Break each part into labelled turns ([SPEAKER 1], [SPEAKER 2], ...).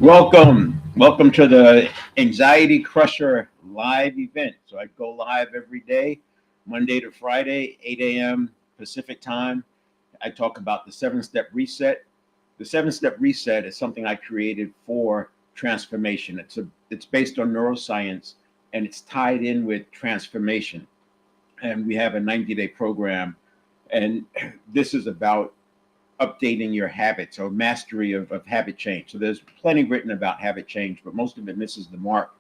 [SPEAKER 1] Welcome to the Anxiety Crusher live event. So I go live every day, Monday to Friday, 8 a.m. Pacific time. I talk about the 7-step reset. The 7-step reset is something I created for transformation. It's based on neuroscience and it's tied in with transformation. And we have a 90-day program, and this is about updating your habits or mastery of habit change. So there's plenty written about habit change, but most of it misses the mark,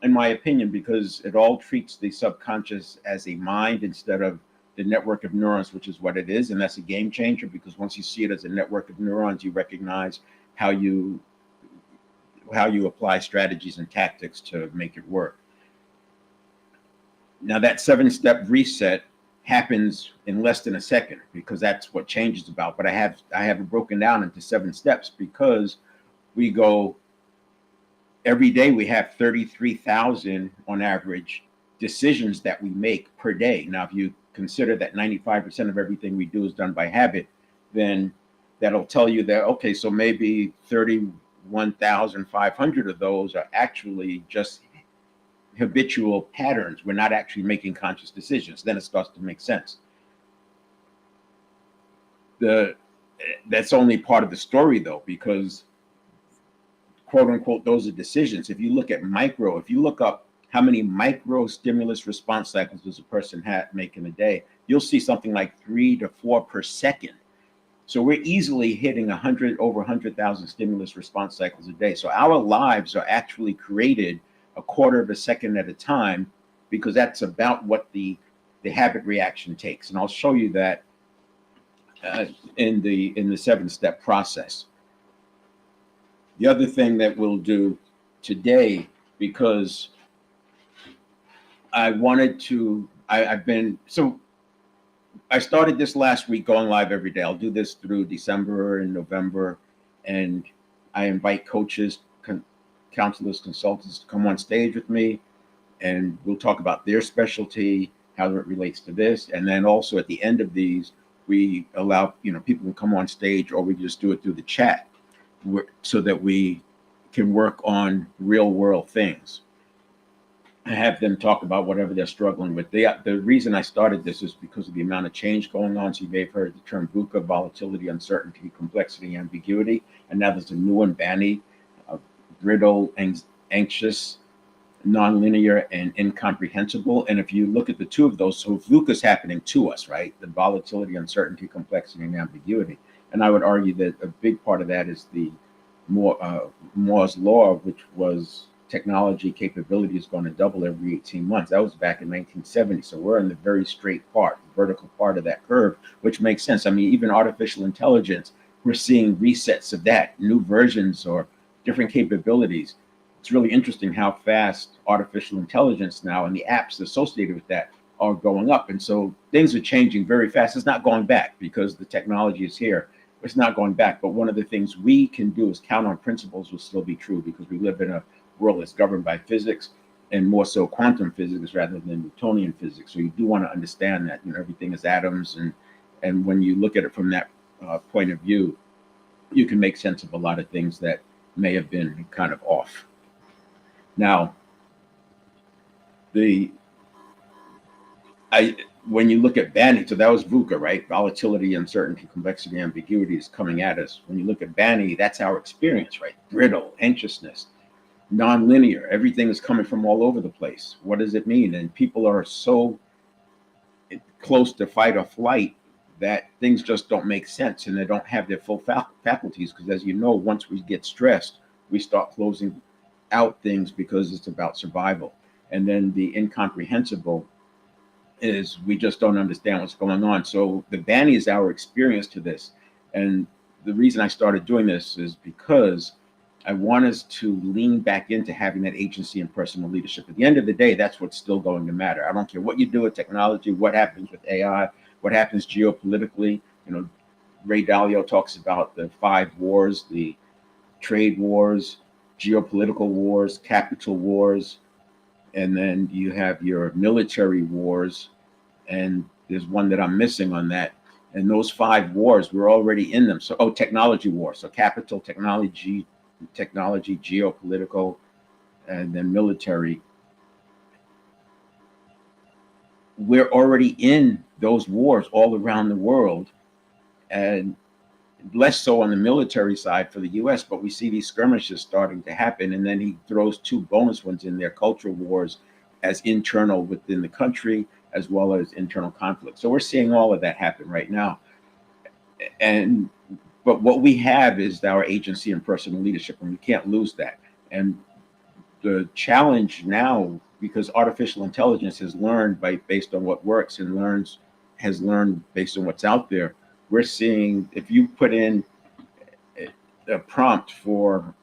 [SPEAKER 1] in my opinion, because it all treats the subconscious as a mind instead of the network of neurons, which is what it is. And that's a game changer, because once you see it as a network of neurons, you recognize how you apply strategies and tactics to make it work. Now that 7-step reset happens in less than a second, because that's what change is about. But I have it broken down into 7 steps, because we go every day. We have 33,000 on average decisions that we make per day. Now, if you consider that 95% of everything we do is done by habit, then that'll tell you that, okay, so maybe 31,500 of those are actually just habitual patterns. We're not actually making conscious decisions. Then it starts to make sense. That's only part of the story, though, because quote unquote those are decisions. If you look up how many micro stimulus response cycles does a person make in a day, you'll see something like 3 to 4 per second. So we're easily hitting over 100,000 stimulus response cycles a day. So our lives are actually created a quarter of a second at a time, because that's about what the habit reaction takes. And I'll show you that in the 7-step process. The other thing that we'll do today, because I started this last week, going live every day. I'll do this through December and November, and I invite coaches, counselors, consultants to come on stage with me, and we'll talk about their specialty, how it relates to this. And then also at the end of these, we allow people to come on stage, or we just do it through the chat, so that we can work on real world things. I have them talk about whatever they're struggling with. The reason I started this is because of the amount of change going on. So you may have heard the term VUCA: volatility, uncertainty, complexity, ambiguity. And now there's a new one, BANI: brittle, anxious, nonlinear, and incomprehensible. And if you look at the two of those, so VUCA is happening to us, right? The volatility, uncertainty, complexity, and ambiguity. And I would argue that a big part of that is the Moore's law, which was technology capability is going to double every 18 months. That was back in 1970. So we're in the very straight part, vertical part of that curve, which makes sense. I mean, even artificial intelligence, we're seeing resets of that, new versions or different capabilities. It's really interesting how fast artificial intelligence now and the apps associated with that are going up. And so things are changing very fast. It's not going back, because the technology is here. It's not going back. But one of the things we can do is count on principles will still be true, because we live in a world that's governed by physics, and more so quantum physics rather than Newtonian physics. So you do want to understand that everything is atoms, and when you look at it from that point of view, you can make sense of a lot of things that may have been kind of off. Now, when you look at BANI, so that was VUCA, right? Volatility, uncertainty, complexity, ambiguity is coming at us. When you look at BANI, that's our experience, right? Brittle, anxiousness, nonlinear. Everything is coming from all over the place. What does it mean? And people are so close to fight or flight that things just don't make sense, and they don't have their full faculties. Because as you know, once we get stressed, we start closing out things because it's about survival. And then the incomprehensible is we just don't understand what's going on. So the BANI is our experience to this. And the reason I started doing this is because I want us to lean back into having that agency and personal leadership. At the end of the day, that's what's still going to matter. I don't care what you do with technology, what happens with AI, what happens geopolitically. Ray Dalio talks about the 5 wars: the trade wars, geopolitical wars, capital wars, and then you have your military wars, and there's one that I'm missing on that. And those 5 wars, we're already in them. So, technology wars. So capital, technology, technology, geopolitical, and then military. We're already in those wars all around the world, and less so on the military side for the US, but we see these skirmishes starting to happen. And then he throws two bonus ones in there, cultural wars as internal within the country, as well as internal conflict. So we're seeing all of that happen right now. And but what we have is our agency and personal leadership, and we can't lose that. And the challenge now, because artificial intelligence has learned based on what works and has learned based on what's out there, we're seeing if you put in a prompt for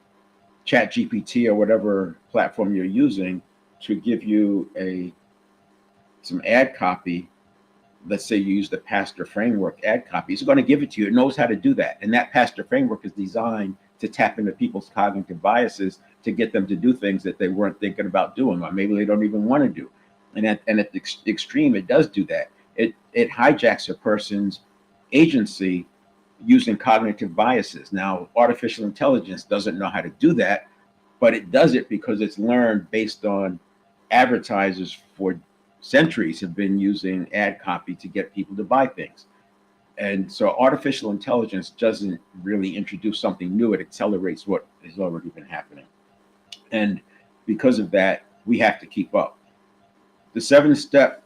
[SPEAKER 1] Chat GPT or whatever platform you're using to give you some ad copy, let's say you use the Pastor framework ad copy, it's going to give it to you. It knows how to do that. And that Pastor framework is designed to tap into people's cognitive biases to get them to do things that they weren't thinking about doing, or maybe they don't even want to do. And at the extreme, it does do that. It hijacks a person's agency using cognitive biases. Now, artificial intelligence doesn't know how to do that, but it does it because it's learned based on advertisers for centuries have been using ad copy to get people to buy things. And so artificial intelligence doesn't really introduce something new. It accelerates what has already been happening. And because of that, we have to keep up. The 7-step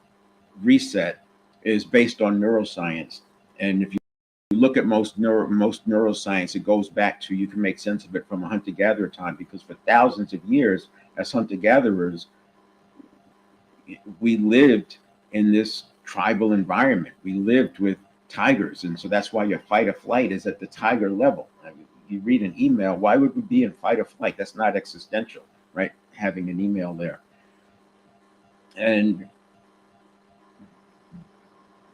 [SPEAKER 1] reset is based on neuroscience. And if you look at most neuroscience, it goes back to, you can make sense of it from a hunter-gatherer time, because for thousands of years as hunter-gatherers, we lived in this tribal environment. We lived with tigers. And so that's why your fight or flight is at the tiger level. I mean, you read an email, why would we be in fight or flight? That's not existential, right? Having an email there.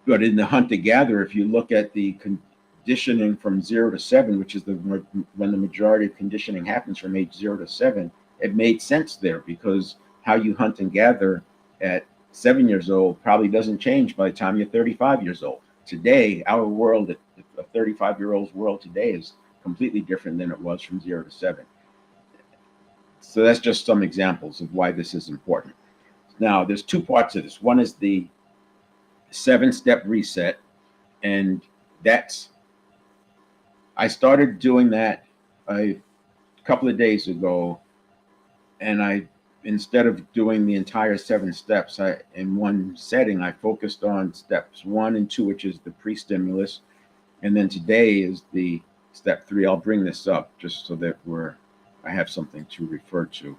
[SPEAKER 1] But in the hunter-gatherer, if you look at the conditioning from 0 to 7, which is when the majority of conditioning happens from age 0 to 7, it made sense there, because how you hunt and gather at 7 years old probably doesn't change by the time you're 35 years old. Today, our world, a 35-year-old's world today, is completely different than it was from 0 to 7. So that's just some examples of why this is important. Now, there's two parts of this. One is the 7-step reset, and I started doing that a couple of days ago, and instead of doing the entire 7 steps in one setting, I focused on steps 1 and 2, which is the pre-stimulus, and then today is the step 3. I'll bring this up just so that I have something to refer to.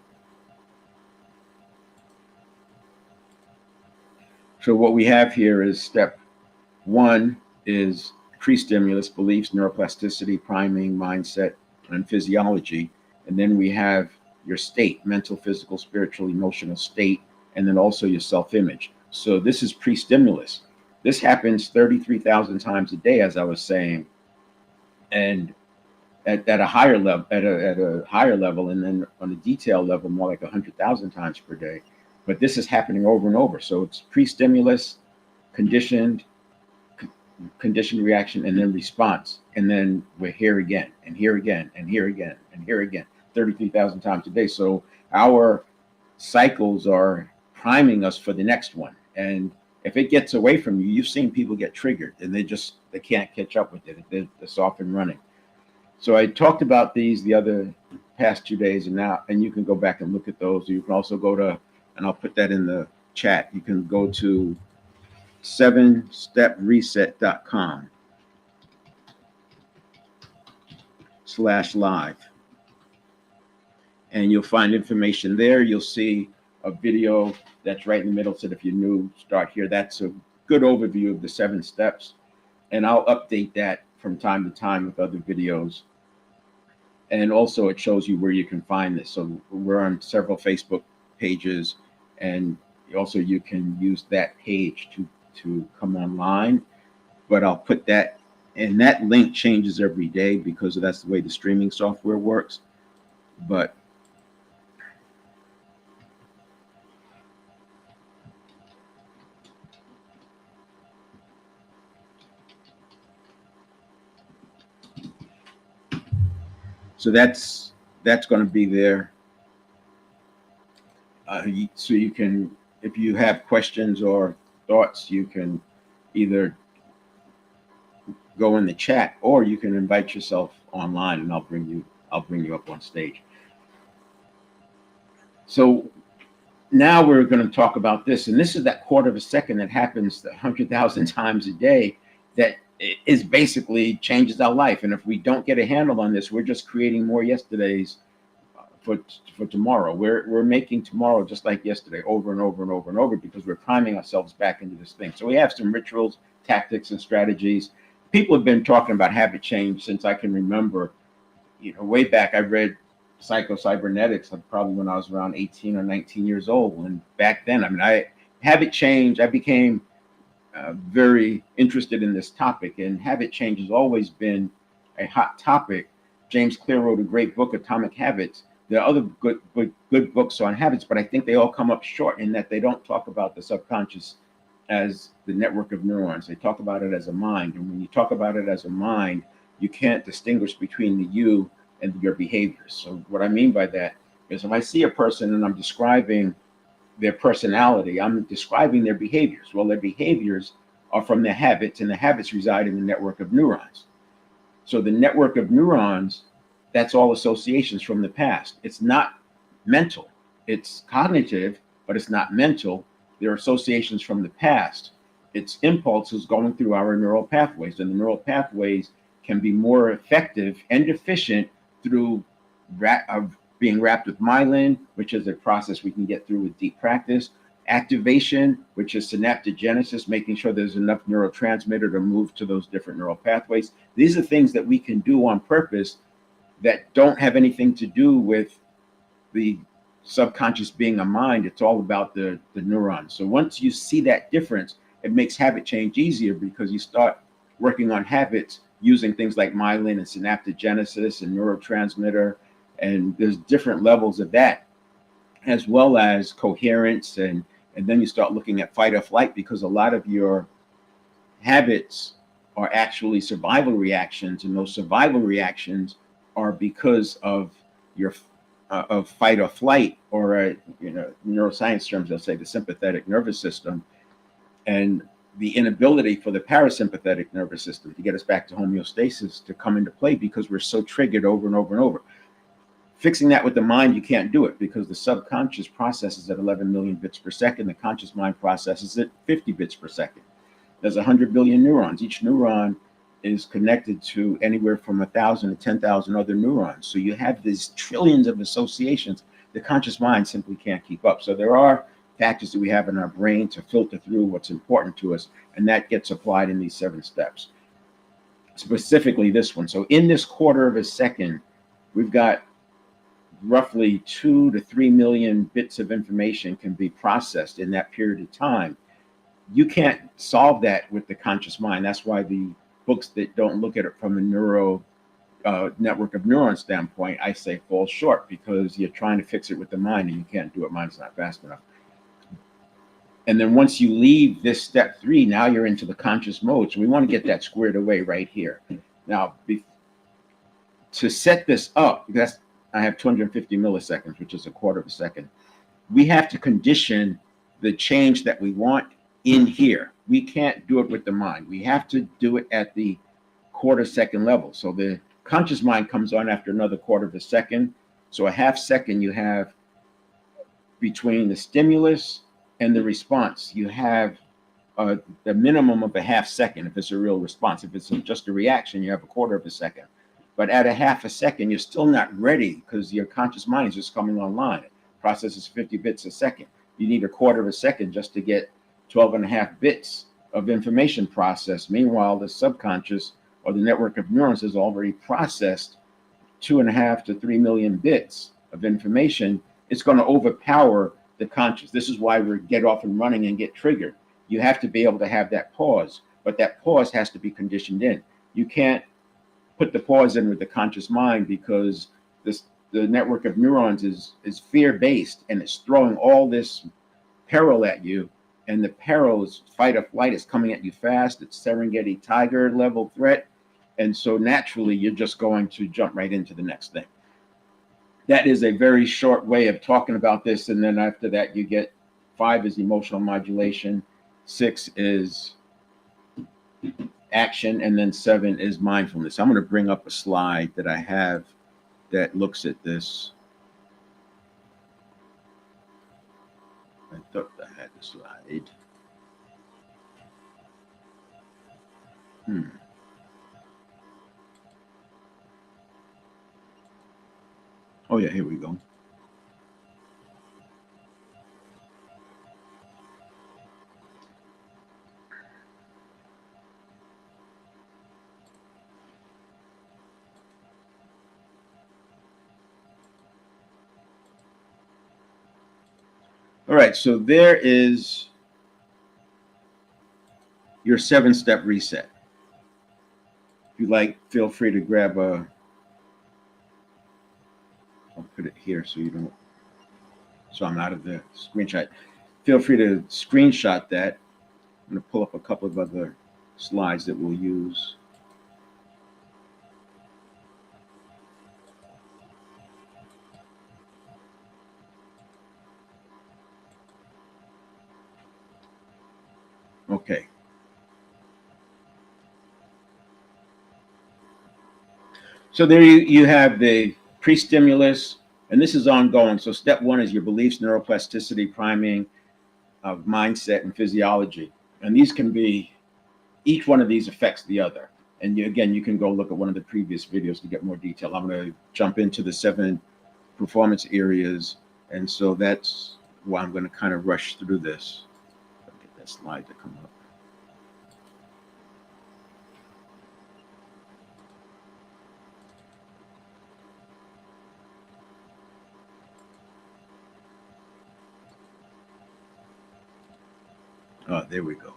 [SPEAKER 1] So what we have here is step 1 is pre-stimulus: beliefs, neuroplasticity, priming, mindset, and physiology. And then we have your state: mental, physical, spiritual, emotional state, and then also your self-image. So this is pre-stimulus. This happens 33,000 times a day, as I was saying, and at a higher level, and then on a detail level, more like 100,000 times per day. But this is happening over and over. So it's pre-stimulus, conditioned reaction, and then response. And then we're here again, and here again, and here again, and here again, 33,000 times a day. So our cycles are priming us for the next one. And if it gets away from you, you've seen people get triggered, and they can't catch up with it. They're off and running. So I talked about these the past 2 days, and you can go back and look at those. You can also go to, and I'll put that in the chat, you can go to 7stepreset.com/live. And you'll find information there. You'll see a video that's right in the middle. So if you're new, start here. That's a good overview of the 7 steps. And I'll update that from time to time with other videos. And also it shows you where you can find this. So we're on several Facebook pages, and also you can use that page to come online. But I'll put that, and that link changes every day because that's the way the streaming software works. But so that's that's going to be there. So you can, if you have questions or thoughts, you can either go in the chat or you can invite yourself online, and I'll bring you up on stage. So now we're going to talk about this, and this is that quarter of a second that happens 100,000 times a day that is basically changes our life. And if we don't get a handle on this, we're just creating more yesterdays for tomorrow. We're making tomorrow just like yesterday, over and over and over and over, because we're priming ourselves back into this thing. So we have some rituals, tactics, and strategies. People have been talking about habit change since I can remember. Way back, I read Psycho-Cybernetics probably when I was around 18 or 19 years old. And back then, habit change, I became very interested in this topic, and habit change has always been a hot topic. James Clear wrote a great book, Atomic Habits. There are other good books on habits, but I think they all come up short in that they don't talk about the subconscious as the network of neurons. They talk about it as a mind. And when you talk about it as a mind, you can't distinguish between the you and your behaviors. So what I mean by that is, if I see a person and I'm describing their personality, I'm describing their behaviors. Well, their behaviors are from their habits, and the habits reside in the network of neurons. So the network of neurons, that's all associations from the past. It's not mental. It's cognitive, but it's not mental. They're associations from the past. It's impulses going through our neural pathways, and the neural pathways can be more effective and efficient through being wrapped with myelin, which is a process we can get through with deep practice. Activation, which is synaptogenesis, making sure there's enough neurotransmitter to move to those different neural pathways. These are things that we can do on purpose that don't have anything to do with the subconscious being a mind. It's all about the neurons. So once you see that difference, it makes habit change easier, because you start working on habits using things like myelin and synaptogenesis and neurotransmitter, and there's different levels of that, as well as coherence, and then you start looking at fight or flight, because a lot of your habits are actually survival reactions, and those survival reactions are because of your of fight or flight, or neuroscience terms, they'll say the sympathetic nervous system, and the inability for the parasympathetic nervous system to get us back to homeostasis to come into play, because we're so triggered over and over and over. Fixing that with the mind, you can't do it, because the subconscious processes at 11 million bits per second. The conscious mind processes at 50 bits per second. There's 100 billion neurons. Each neuron is connected to anywhere from 1,000 to 10,000 other neurons. So you have these trillions of associations. The conscious mind simply can't keep up. So there are factors that we have in our brain to filter through what's important to us, and that gets applied in these 7 steps. Specifically this one. So in this quarter of a second, we've got roughly 2 to 3 million bits of information can be processed in that period of time. You can't solve that with the conscious mind. That's why the books that don't look at it from a neuro network of neurons standpoint, I say fall short, because you're trying to fix it with the mind and you can't do it. Mind's not fast enough. And then once you leave this step 3, now you're into the conscious mode. So we want to get that squared away right here. Now, to set this up, because I have 250 milliseconds, which is a quarter of a second, we have to condition the change that we want in here. We can't do it with the mind. We have to do it at the quarter second level. So the conscious mind comes on after another quarter of a second. So a half second you have between the stimulus and the response. You have the minimum of a half second if it's a real response. If it's just a reaction, you have a quarter of a second. But at a half a second, you're still not ready, because your conscious mind is just coming online. It processes 50 bits a second. You need a quarter of a second just to get 12 and a half bits of information processed. Meanwhile, the subconscious, or the network of neurons, has already processed 2.5 to 3 million bits of information. It's going to overpower the conscious. This is why we get off and running and get triggered. You have to be able to have that pause, but that pause has to be conditioned in. You can't put the pause in with the conscious mind, because the network of neurons is fear-based, and it's throwing all this peril at you, and the peril is fight or flight. Is coming at you fast. It's Serengeti tiger level threat, and so naturally you're just going to jump right into the next thing. that is a very short way of talking about this. And then after that, you get 5 is emotional modulation, 6 is action, and then 7 is mindfulness. I'm going to bring up a slide that I have that looks at this. I thought I had the slide. Oh yeah, here we go. All right, so there is your 7-step reset. If you like, feel free to grab a, I'll put it here so you don't, so I'm out of the screenshot. Feel free to screenshot that. I'm going to pull up a couple of other slides that we'll use. Okay. So there you have the pre-stimulus, and this is ongoing. So step 1 is your beliefs, neuroplasticity, priming of mindset and physiology. And these can be, each one of these affects the other. And again, you can go look at one of the previous videos to get more detail. I'm going to jump into the 7 performance areas. And so that's why I'm going to kind of rush through this. I'll get that slide to come up. Oh, there we go.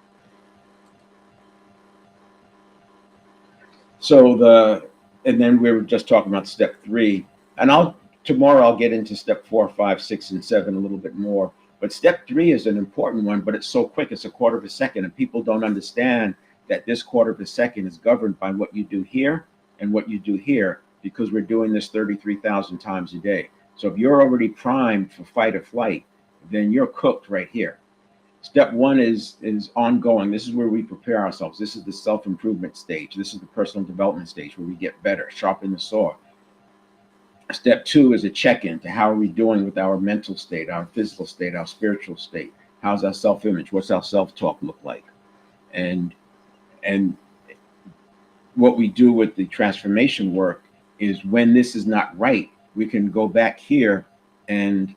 [SPEAKER 1] So and then we were just talking about step 3, and tomorrow I'll get into step 4, 5, 6, and 7 a little bit more. But step 3 is an important one, but it's so quick, it's a quarter of a second, and people don't understand that this quarter of a second is governed by what you do here and what you do here, because we're doing this 33,000 times a day. So if you're already primed for fight or flight, then you're cooked right here. Step 1 is ongoing. This is where we prepare ourselves. This is the self-improvement stage. This is the personal development stage where we get better, sharpen the saw. Step 2 is a check-in to how are we doing with our mental state, our physical state, our spiritual state. How's our self-image? What's our self-talk look like? And what we do with the transformation work is when this is not right, we can go back here and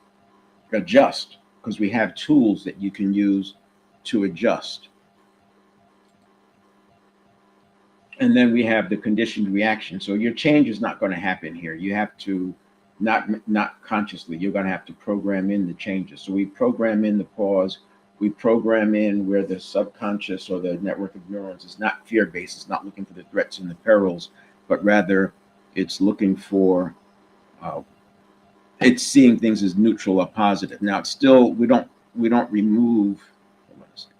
[SPEAKER 1] adjust, because we have tools that you can use to adjust. And then we have the conditioned reaction. So your change is not going to happen here. You have to, not consciously, you're going to have to program in the changes. So we program in the pause. We program in where the subconscious or the network of neurons is not fear-based. It's not looking for the threats and the perils, but rather it's looking for, it's seeing things as neutral or positive. Now, it's still, we don't remove, hold on a second.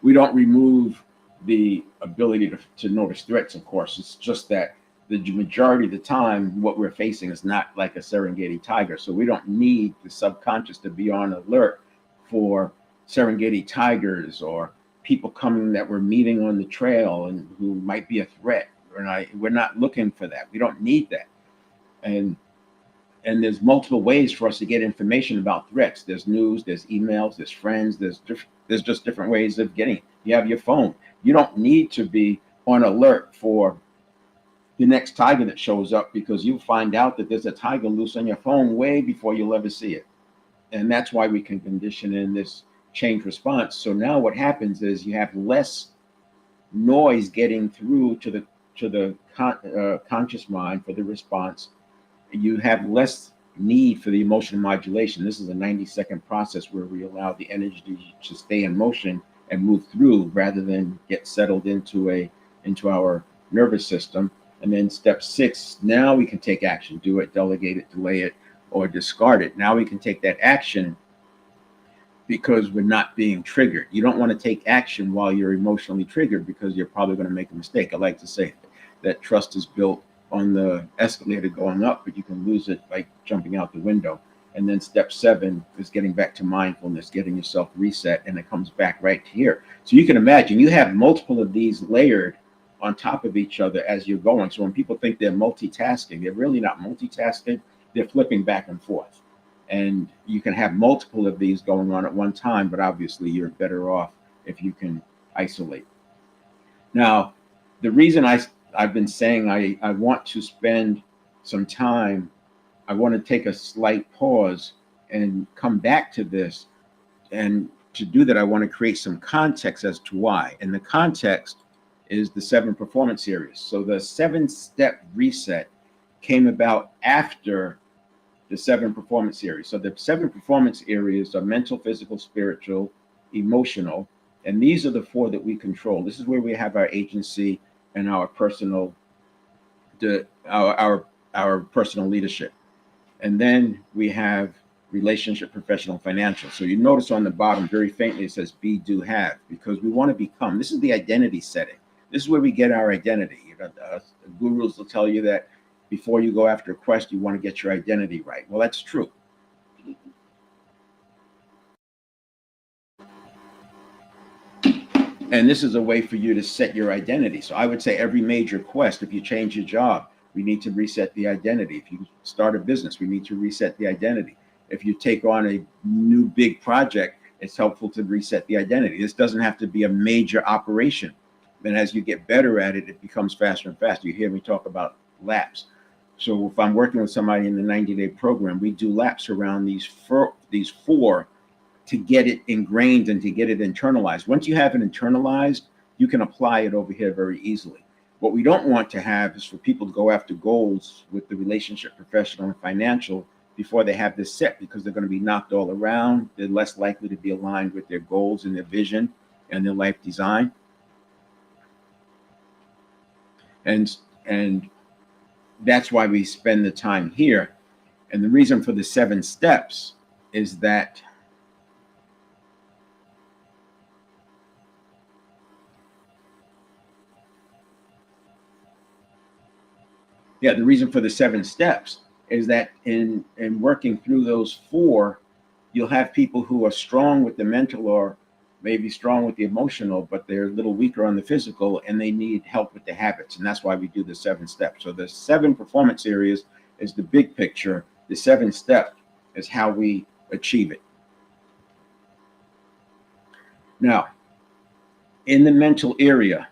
[SPEAKER 1] We don't remove the ability to notice threats, of course. It's just that the majority of the time, what we're facing is not like a Serengeti tiger. So we don't need the subconscious to be on alert for Serengeti tigers or people coming that we're meeting on the trail and who might be a threat. We're not looking for that. We don't need that. And there's multiple ways for us to get information about threats. There's news, there's emails, there's friends, there's just different ways of getting it. You have your phone. You don't need to be on alert for the next tiger that shows up, because you'll find out that there's a tiger loose on your phone way before you'll ever see it. And that's why we can condition in this change response. So now what happens is you have less noise getting through to the conscious mind for the response. You have less need for the emotional modulation. This is a 90-second process where we allow the energy to stay in motion and move through rather than get settled into our nervous system. And then step 6, now we can take action, do it, delegate it, delay it, or discard it. Now we can take that action because we're not being triggered. You don't want to take action while you're emotionally triggered, because you're probably going to make a mistake. I like to say, that trust is built on the escalator going up, but you can lose it by jumping out the window. And then step 7 is getting back to mindfulness, getting yourself reset, and it comes back right here. So you can imagine you have multiple of these layered on top of each other as you're going. So when people think they're multitasking, they're really not multitasking, they're flipping back and forth. And you can have multiple of these going on at one time, but obviously you're better off if you can isolate. Now, the reason I've been saying I want to spend some time, I want to take a slight pause and come back to this. And to do that, I want to create some context as to why. And the context is the 7 performance areas. So the 7-step reset came about after the 7 performance areas. So the 7 performance areas are mental, physical, spiritual, emotional, and these are the 4 that we control. This is where we have our agency and our personal, our personal leadership. And then we have relationship, professional, financial. So you notice on the bottom very faintly it says be, do, have, because we want to become. This is the identity setting. This is where we get our identity. You know, the gurus will tell you that before you go after a quest, you want to get your identity right. Well, that's true. And this is a way for you to set your identity. So I would say every major quest, if you change your job, we need to reset the identity. If you start a business, we need to reset the identity. If you take on a new big project, it's helpful to reset the identity. This doesn't have to be a major operation. Then as you get better at it, it becomes faster and faster. You hear me talk about laps. So if I'm working with somebody in the 90-day program, we do laps around these four to get it ingrained and to get it internalized. Once you have it internalized, you can apply it over here very easily. What we don't want to have is for people to go after goals with the relationship, professional, and financial before they have this set, because they're going to be knocked all around. They're less likely to be aligned with their goals and their vision and their life design. And that's why we spend the time here. And the reason for the 7 steps is that the reason for the 7 steps is that in working through those 4, you'll have people who are strong with the mental or maybe strong with the emotional, but they're a little weaker on the physical, and they need help with the habits. And that's why we do the 7 steps. So the 7 performance areas is the big picture. The 7 step is how we achieve it. Now, in the mental area,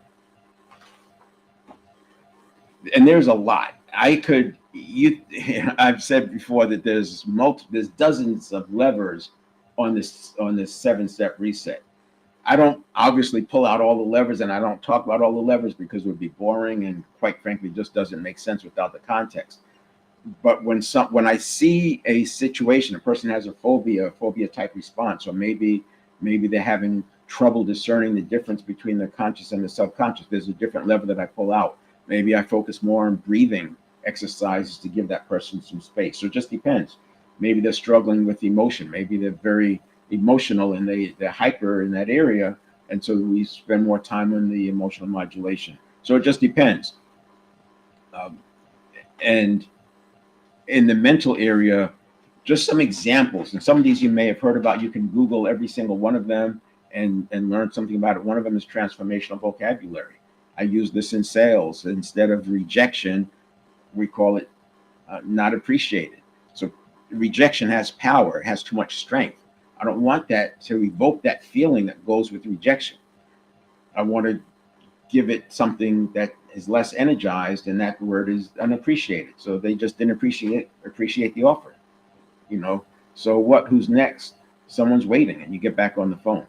[SPEAKER 1] and there's a lot. I've said before that there's dozens of levers on this 7-step reset. I don't obviously pull out all the levers, and I don't talk about all the levers because it would be boring and quite frankly just doesn't make sense without the context. But when I see a situation, a person has a phobia type response, or maybe they're having trouble discerning the difference between the conscious and the subconscious, there's a different lever that I pull out. Maybe I focus more on breathing exercises to give that person some space. So it just depends. Maybe they're struggling with emotion. Maybe they're very emotional and they're hyper in that area. And so we spend more time on the emotional modulation. So it just depends. And in the mental area, just some examples. And some of these you may have heard about. You can Google every single one of them and learn something about it. One of them is transformational vocabulary. I use this in sales. Instead of rejection, we call it not appreciated. So rejection has power. It has too much strength. I don't want that to evoke that feeling that goes with rejection. I want to give it something that is less energized, and that word is unappreciated. So they just didn't appreciate the offer. You know, so what? Who's next? Someone's waiting, and you get back on the phone.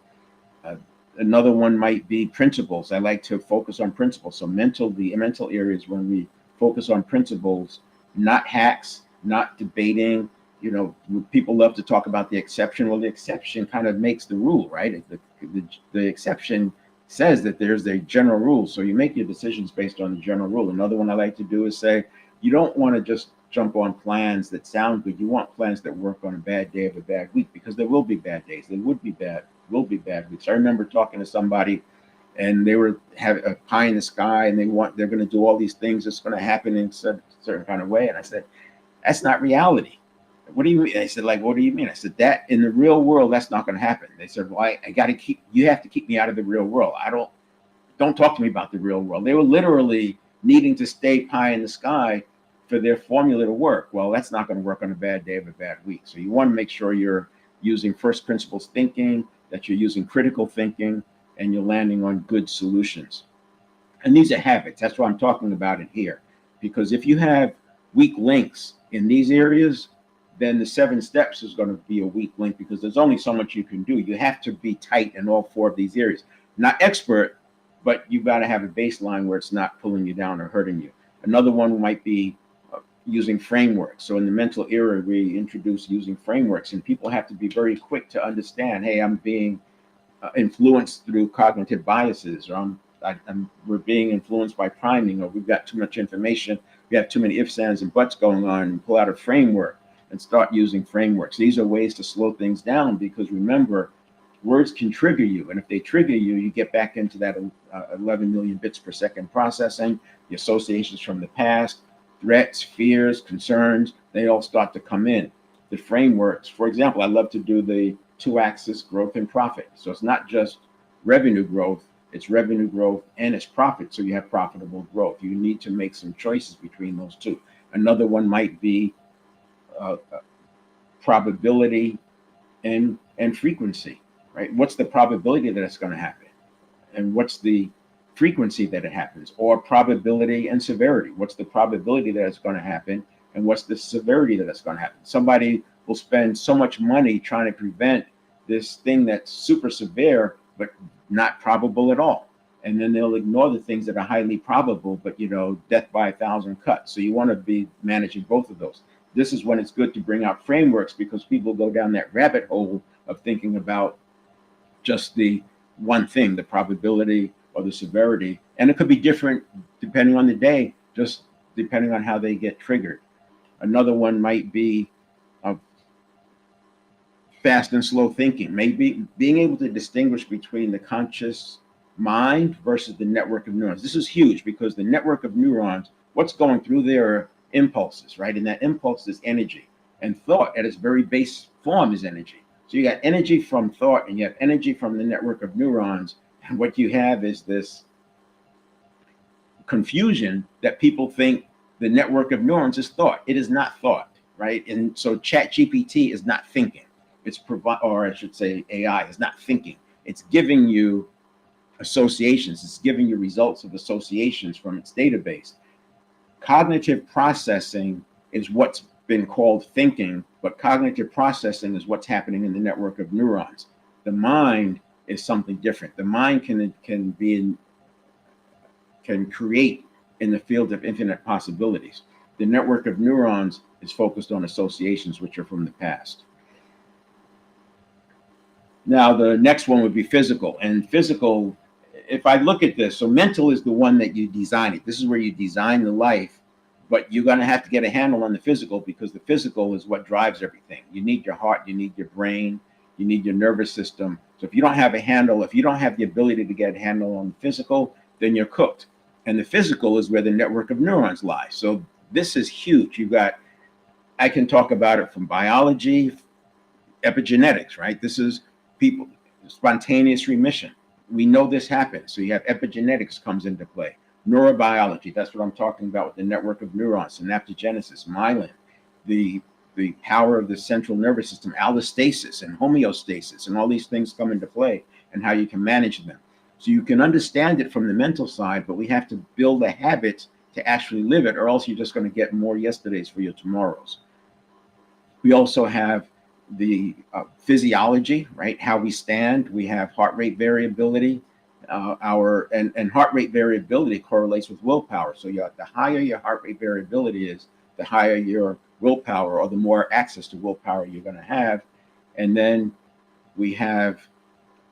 [SPEAKER 1] Another one might be principles. I like to focus on principles. So the mental areas when we focus on principles, not hacks, not debating. You know, people love to talk about the exception. Well, the exception kind of makes the rule, right? The exception says that there's a general rule. So you make your decisions based on the general rule. Another one I like to do is say, you don't want to just jump on plans that sound good. You want plans that work on a bad day of a bad week, because there will be bad days. There will be bad weeks. I remember talking to somebody and they were have a pie in the sky, and they're going to do all these things. It's going to happen in a certain kind of way. And I said, that's not reality. What do you mean? I said, like, what do you mean? I said, that in the real world, that's not going to happen. They said, well, I got to you have to keep me out of the real world. Don't talk to me about the real world. They were literally needing to stay pie in the sky for their formula to work. Well, that's not going to work on a bad day of a bad week. So you want to make sure you're using first principles thinking, that you're using critical thinking, and you're landing on good solutions. And these are habits. That's why I'm talking about it here. Because if you have weak links in these areas, then the 7 steps is going to be a weak link, because there's only so much you can do. You have to be tight in all 4 of these areas. Not expert, but you've got to have a baseline where it's not pulling you down or hurting you. Another one might be using frameworks. So in the mental era, we introduce using frameworks, and people have to be very quick to understand, hey, I'm being influenced through cognitive biases, or we're being influenced by priming, or we've got too much information, we have too many ifs, ands, and buts going on, and pull out a framework and start using frameworks. These are ways to slow things down, because remember, words can trigger you, and if they trigger you, you get back into that 11 million bits per second processing, the associations from the past, threats, fears, concerns, they all start to come in. The frameworks, for example, I love to do the 2-axis growth and profit. So it's not just revenue growth, it's revenue growth and it's profit. So you have profitable growth. You need to make some choices between those two. Another one might be probability and frequency, right? What's the probability that it's going to happen? And what's the frequency that it happens? Or probability and severity. What's the probability that it's going to happen? And what's the severity that it's going to happen? Somebody will spend so much money trying to prevent this thing that's super severe, but not probable at all. And then they'll ignore the things that are highly probable, but death by 1,000 cuts. So you want to be managing both of those. This is when it's good to bring out frameworks, because people go down that rabbit hole of thinking about just the one thing, the probability or the severity. And it could be different depending on the day, just depending on how they get triggered. Another one might be fast and slow thinking, maybe being able to distinguish between the conscious mind versus the network of neurons. This is huge, because the network of neurons, what's going through there are impulses, right? And that impulse is energy. And thought at its very base form is energy. So you got energy from thought, and you have energy from the network of neurons. And what you have is this confusion that people think the network of neurons is thought. It is not thought, right? And so ChatGPT is not thinking. It's or I should say AI is not thinking. It's giving you associations. It's giving you results of associations from its database. Cognitive processing is what's been called thinking, but cognitive processing is what's happening in the network of neurons. The mind is something different. The mind can create in the field of infinite possibilities. The network of neurons is focused on associations, which are from the past. Now, the next one would be physical. And physical, if I look at this, so mental is the one that you design it. This is where you design the life, but you're going to have to get a handle on the physical, because the physical is what drives everything. You need your heart, you need your brain, you need your nervous system. So if you don't have a handle, if you don't have the ability to get a handle on the physical, then you're cooked. And the physical is where the network of neurons lies. So this is huge. I can talk about it from biology, epigenetics, right? This is people, spontaneous remission. We know this happens. So you have epigenetics comes into play. Neurobiology, that's what I'm talking about with the network of neurons, synaptogenesis, myelin, the power of the central nervous system, allostasis and homeostasis, and all these things come into play, and how you can manage them. So you can understand it from the mental side, but we have to build a habit to actually live it, or else you're just going to get more yesterdays for your tomorrows. We also have the physiology, right? How we stand. We have heart rate variability. And heart rate variability correlates with willpower. So the higher your heart rate variability is, the higher your willpower, or the more access to willpower you're going to have. And then we have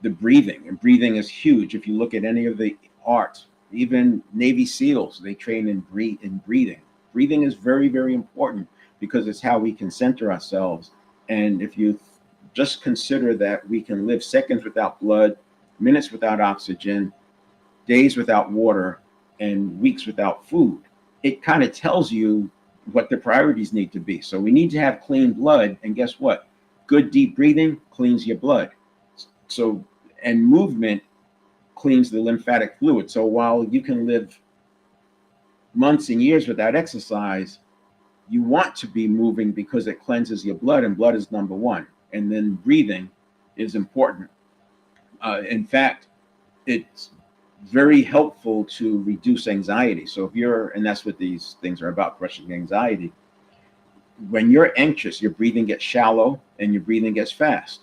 [SPEAKER 1] the breathing, and breathing is huge. If you look at any of the arts, even Navy SEALs, they train in breathing. Breathing is very, very important, because it's how we can center ourselves. And if you just consider that we can live seconds without blood, minutes without oxygen, days without water and weeks without food, it kind of tells you what the priorities need to be. So we need to have clean blood. And guess what? Good deep breathing cleans your blood. So, and movement cleans the lymphatic fluid. So while you can live months and years without exercise, you want to be moving because it cleanses your blood, and blood is number one. And then breathing is important. In fact, it's very helpful to reduce anxiety. So if you're, and that's what these things are about, crushing anxiety. When you're anxious, your breathing gets shallow and your breathing gets fast.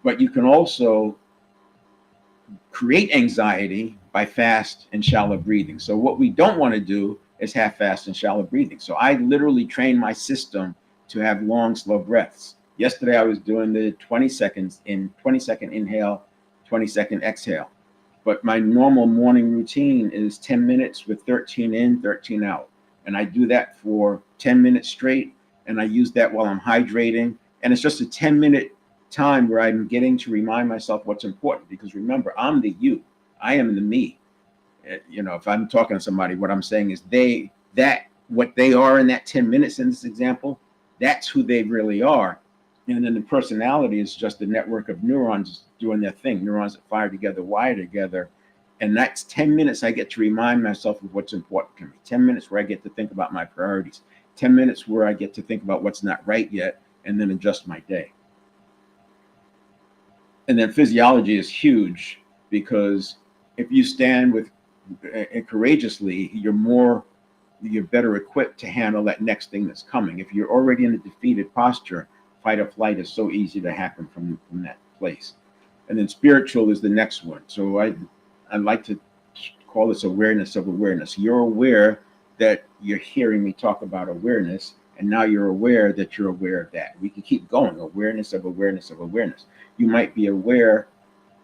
[SPEAKER 1] But you can also create anxiety by fast and shallow breathing. So what we don't want to do is have fast and shallow breathing. So I literally train my system to have long, slow breaths. Yesterday I was doing the 20 second inhale, 20-second exhale. But my normal morning routine is 10 minutes with 13 in, 13 out. And I do that for 10 minutes straight. And I use that while I'm hydrating. And it's just a 10-minute time where I'm getting to remind myself what's important. Because remember, I'm the you. I am the me. You know, if I'm talking to somebody, what I'm saying is what they are in that 10 minutes in this example, that's who they really are. And then the personality is just a network of neurons doing their thing, neurons that fire together, wire together. And that's 10 minutes I get to remind myself of what's important to me. 10 minutes where I get to think about my priorities. 10 minutes where I get to think about what's not right yet and then adjust my day. And then physiology is huge, because if you stand with courageously, you're better equipped to handle that next thing that's coming. If you're already in a defeated posture, fight or flight is so easy to happen from that place. And then spiritual is the next one. So I like to call this awareness of awareness. You're aware that you're hearing me talk about awareness, and now you're aware that you're aware of that. We can keep going. Awareness of awareness of awareness. You might be aware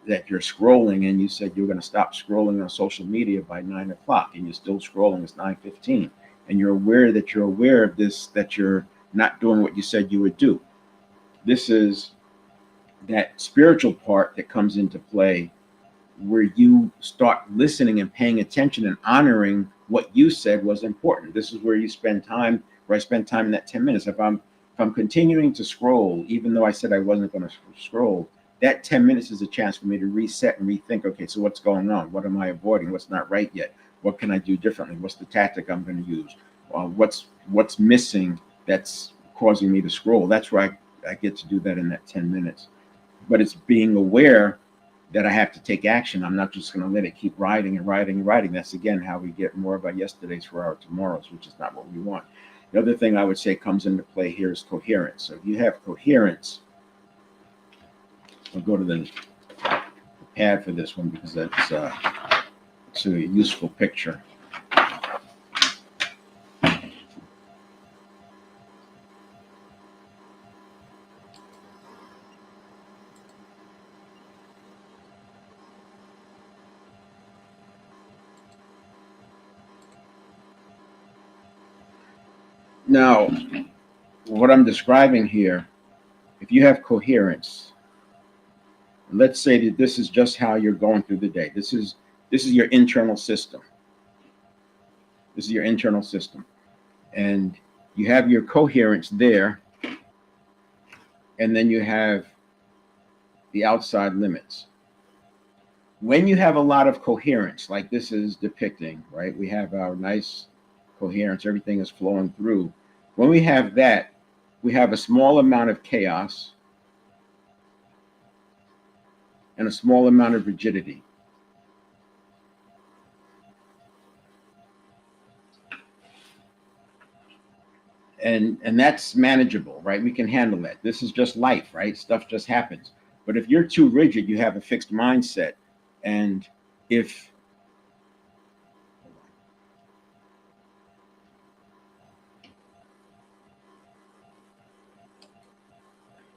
[SPEAKER 1] that you're scrolling, and you said you're going to stop scrolling on social media by 9 o'clock, and you're still scrolling. It's 9:15, and you're aware that you're aware of this, that you're not doing what you said you would do. This is that spiritual part that comes into play, where you start listening and paying attention and honoring what you said was important. This is where you spend time, where I spend time in that 10 minutes. If I'm continuing to scroll, even though I said I wasn't going to scroll, that 10 minutes is a chance for me to reset and rethink, okay, so what's going on? What am I avoiding? What's not right yet? What can I do differently? What's the tactic I'm going to use? What's missing that's causing me to scroll? That's where I get to do that in that 10 minutes. But it's being aware that I have to take action. I'm not just going to let it keep riding and riding and riding. That's, again, how we get more of our yesterdays for our tomorrows, which is not what we want. The other thing I would say comes into play here is coherence. So if you have coherence, I'll go to the pad for this one because that's it's a useful picture. Now, what I'm describing here, if you have coherence, let's say that this is just how you're going through the day. This is your internal system. This is your internal system. And you have your coherence there, and then you have the outside limits. When you have a lot of coherence, like this is depicting, right? We have our nice coherence, everything is flowing through. When we have that, we have a small amount of chaos and a small amount of rigidity. And that's manageable, right? We can handle that. This is just life, right? Stuff just happens. But if you're too rigid, you have a fixed mindset. And if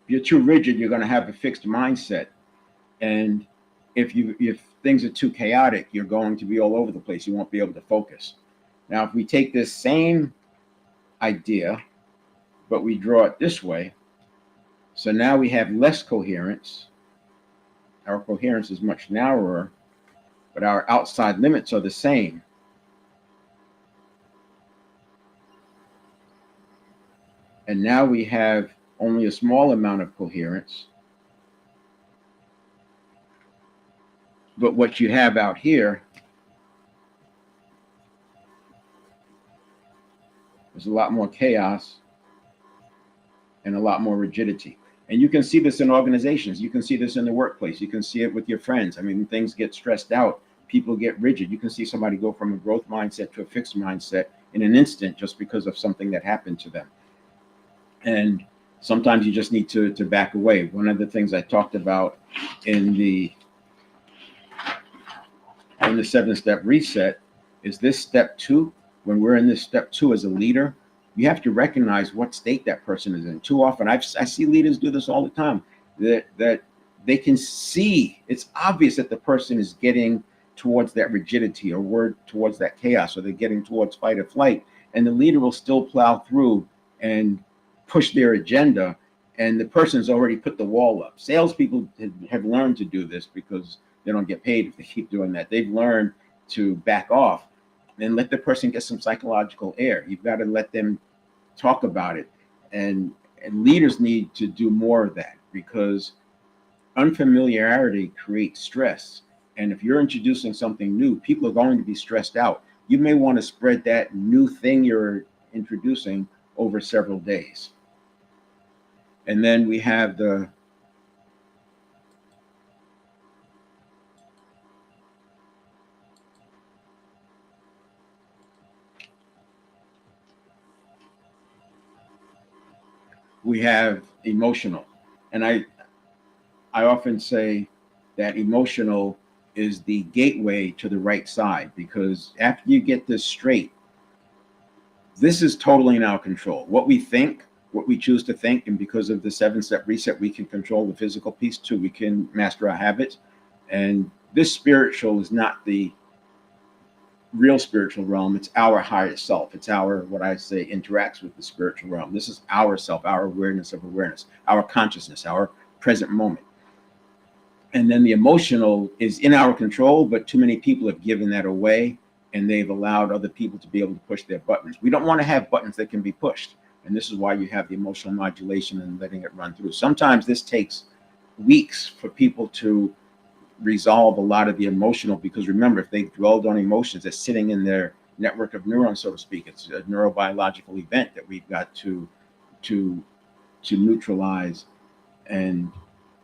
[SPEAKER 1] you're too rigid, you're going to have a fixed mindset. And if things are too chaotic, you're going to be all over the place. You won't be able to focus. Now, if we take this same idea, but we draw it this way, so now we have less coherence. Our coherence is much narrower, but our outside limits are the same. And now we have only a small amount of coherence. But what you have out here is a lot more chaos and a lot more rigidity. And you can see this in organizations. You can see this in the workplace. You can see it with your friends. I mean, things get stressed out. People get rigid. You can see somebody go from a growth mindset to a fixed mindset in an instant just because of something that happened to them. And sometimes you just need to back away. One of the things I talked about in the 7-step reset is this step 2. When we're in this step 2 as a leader, you have to recognize what state that person is in. Too often, I see leaders do this all the time, that they can see, it's obvious that the person is getting towards that rigidity or towards that chaos, or they're getting towards fight or flight, and the leader will still plow through and push their agenda, and the person's already put the wall up. Salespeople have learned to do this because they don't get paid if they keep doing that. They've learned to back off and let the person get some psychological air. You've got to let them talk about it. And leaders need to do more of that, because unfamiliarity creates stress. And if you're introducing something new, people are going to be stressed out. You may want to spread that new thing you're introducing over several days. And then we have emotional. And I often say that emotional is the gateway to the right side, because after you get this straight, this is totally in our control. What we think, what we choose to think, and because of the 7-step reset, we can control the physical piece too. We can master our habits. And this spiritual is not the real spiritual realm. It's our higher self. It's our, what I say, interacts with the spiritual realm. This is our self, our awareness of awareness, our consciousness, our present moment. And then the emotional is in our control, but too many people have given that away, and they've allowed other people to be able to push their buttons. We don't want to have buttons that can be pushed. And this is why you have the emotional modulation and letting it run through. Sometimes this takes weeks for people to resolve a lot of the emotional, because remember, if they dwelled on emotions, they're sitting in their network of neurons, so to speak. It's a neurobiological event that we've got to neutralize and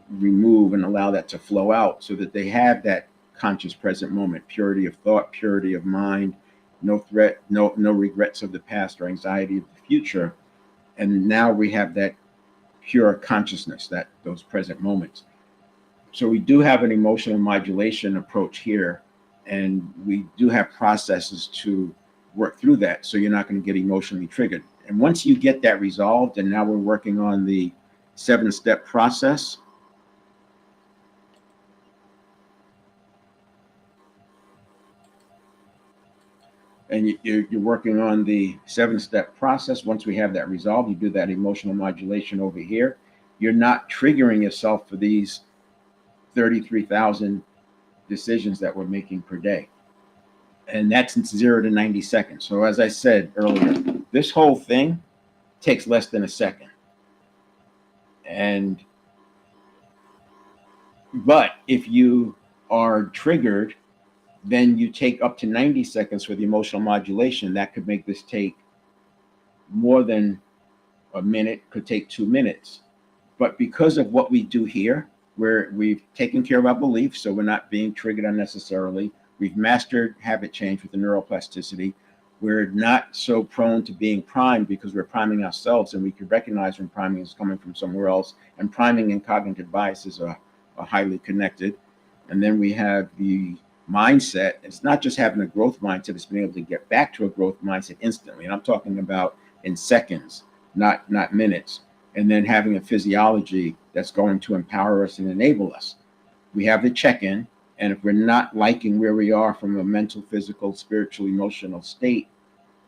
[SPEAKER 1] remove and allow that to flow out, so that they have that conscious present moment, purity of thought, purity of mind, no threat, no regrets of the past or anxiety of the future. And now we have that pure consciousness, those present moments. So we do have an emotional modulation approach here, and we do have processes to work through that, so you're not going to get emotionally triggered. And once you get that resolved, and now we're working on the 7-step process. And you're working on the 7-step process. Once we have that resolved, you do that emotional modulation over here. You're not triggering yourself for these 33,000 decisions that we're making per day. And that's 0 to 90 seconds. So as I said earlier, this whole thing takes less than a second. But if you are triggered, then you take up to 90 seconds for the emotional modulation. That could make this take more than a minute, could take 2 minutes. But because of what we do here, where we've taken care of our beliefs, so we're not being triggered unnecessarily, we've mastered habit change with the neuroplasticity, we're not so prone to being primed, because we're priming ourselves, and we can recognize when priming is coming from somewhere else. And priming and cognitive biases are highly connected. And then we have the mindset. It's not just having a growth mindset, it's being able to get back to a growth mindset instantly. And I'm talking about in seconds, not minutes. And then having a physiology that's going to empower us and enable us. We have the check-in, and if we're not liking where we are from a mental, physical, spiritual, emotional state,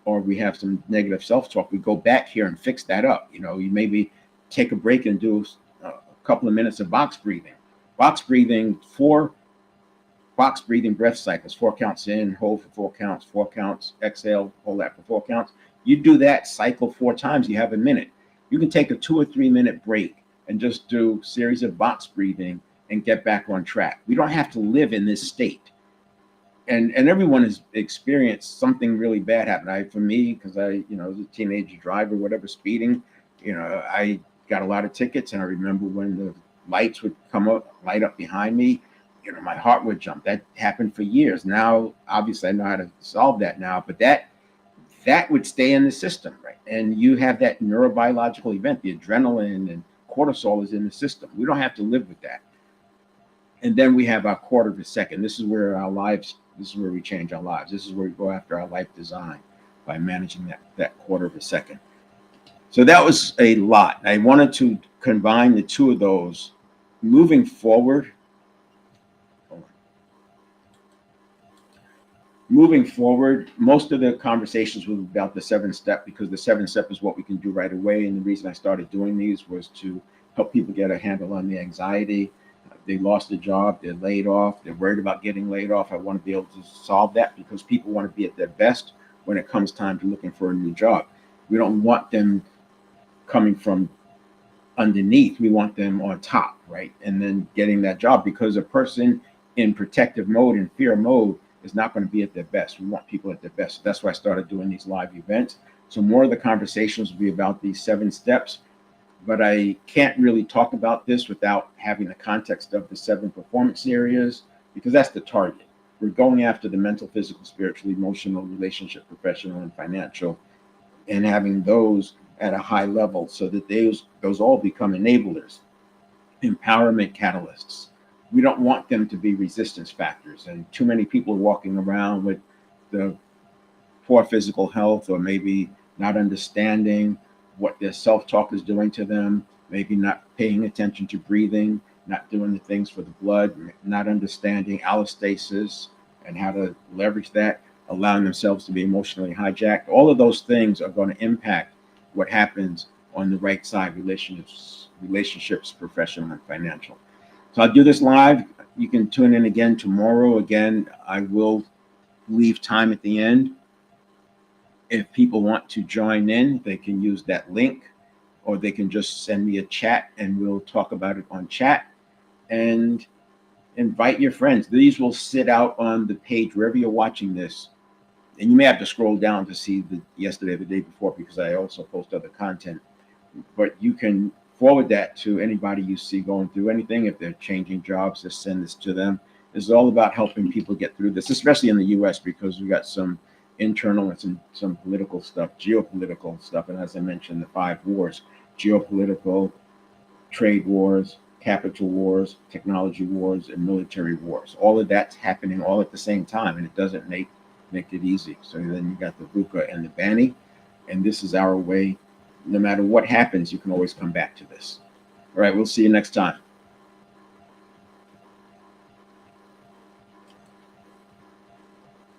[SPEAKER 1] or we have some negative self-talk, we go back here and fix that up. You maybe take a break and do a couple of minutes of box breathing. Box breathing, 4 box breathing breath cycles, 4 counts in, hold for 4 counts, exhale, hold that for 4 counts. You do that cycle 4 times, you have a minute. You can take a 2 or 3 minute break and just do a series of box breathing and get back on track. We don't have to live in this state. And everyone has experienced something really bad happen. For me, because I, was a teenage driver, whatever, speeding, I got a lot of tickets, and I remember when the lights would light up behind me, my heart would jump. That happened for years. Now, obviously, I know how to solve that now, but that would stay in the system, right? And you have that neurobiological event, the adrenaline and cortisol is in the system. We don't have to live with that. And then we have our quarter of a second. This is where we change our lives. This is where we go after our life design by managing that quarter of a second. So that was a lot. I wanted to combine the two of those. Moving forward, most of the conversations were about the 7-step, because the 7-step is what we can do right away. And the reason I started doing these was to help people get a handle on the anxiety. They lost a job, they're laid off, they're worried about getting laid off. I want to be able to solve that, because people want to be at their best when it comes time to looking for a new job. We don't want them coming from underneath. We want them on top, right? And then getting that job, because a person in protective mode, in fear mode, is not going to be at their best. We want people at their best. That's why I started doing these live events. So more of the conversations will be about these 7 steps, but I can't really talk about this without having the context of the 7 performance areas, because that's the target. We're going after the mental, physical, spiritual, emotional, relationship, professional, and financial, and having those at a high level so that those all become enablers, empowerment catalysts. We don't want them to be resistance factors. And too many people are walking around with the poor physical health, or maybe not understanding what their self-talk is doing to them, maybe not paying attention to breathing, not doing the things for the blood, not understanding allostasis and how to leverage that, allowing themselves to be emotionally hijacked. All of those things are going to impact what happens on the right side, relationships, professional and financial. So I'll do this live. You can tune in again tomorrow. Again, I will leave time at the end. If people want to join in, they can use that link, or they can just send me a chat and we'll talk about it on chat. And invite your friends. These will sit out on the page wherever you're watching this. And you may have to scroll down to see the yesterday or the day before, because I also post other content. But you can forward that to anybody you see going through anything. If they're changing jobs, just send this to them. This is all about helping people get through this, especially in the US, because we got some internal and some political stuff, geopolitical stuff. And as I mentioned, the 5 wars, geopolitical, trade wars, capital wars, technology wars, and military wars. All of that's happening all at the same time, and it doesn't make it easy. So then you got the VUCA and the BANI, and this is our way. No matter what happens, you can always come back to this. All right, we'll see you next time.